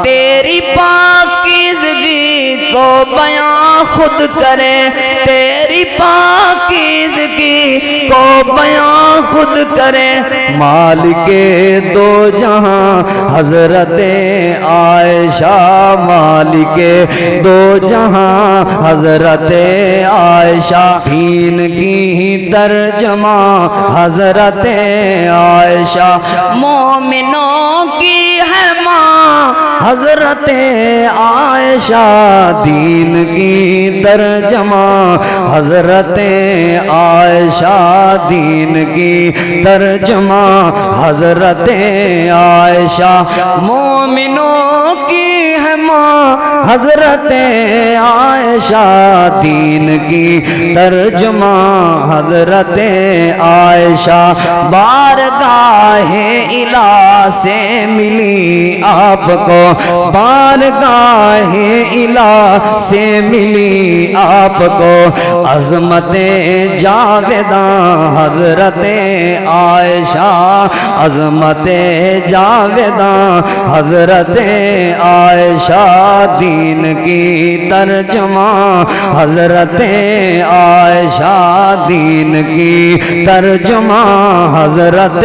تیری پاکیزگی کو بیان خود کرے، تیری پاکیزگی کو بیان خود کرے، مالک دو جہاں حضرت عائشہ، مالک دو جہاں حضرت عائشہ، دین کی ترجمہ حضرت عائشہ، مومنوں کی ہے ماں حضرت عائشہ، دین کی ترجمہ حضرت عائشہ، دین کی ترجمہ حضرت عائشہ، مومنوں کی ہے ماں حضرت عائشہ، دین کی ترجمہ حضرت عائشہ، بارگاہ الہ سے ملی آپ کو، بارگاہ الہ سے ملی آپ کو، عظمت جاویداں حضرت عائشہ، عظمت جاویداں حضرت عائشہ، دین کی ترجمہ حضرت عائشہ، دین کی ترجمہ حضرت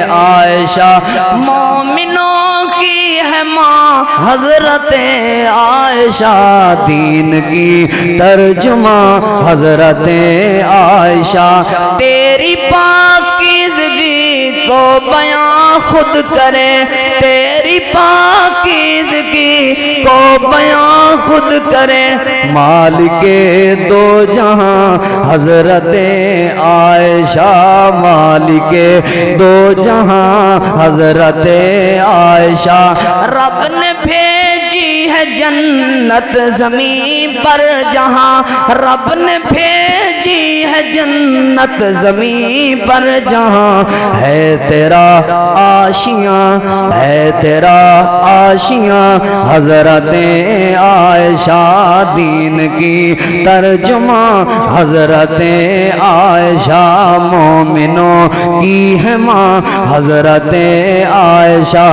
عائشہ، مومنوں کی ہے ماں حضرت عائشہ، دین کی ترجمہ حضرت عائشہ، تیری پاکیزگی کو بیان خود کرے، تیری پاکیزگی کو بیان خود کرے، مالک دو جہاں حضرت عائشہ، مالک دو جہاں حضرت عائشہ، رب نے بھیجی ہے جنت زمین پر جہاں، رب نے بھیجی ہے جنت زمین پر جہاں، ہے تیرا آشیاں، ہے تیرا آشیاں حضرت عائشہ، دین کی ترجمہ حضرت عائشہ، مومنوں کی ہے ماں حضرت عائشہ۔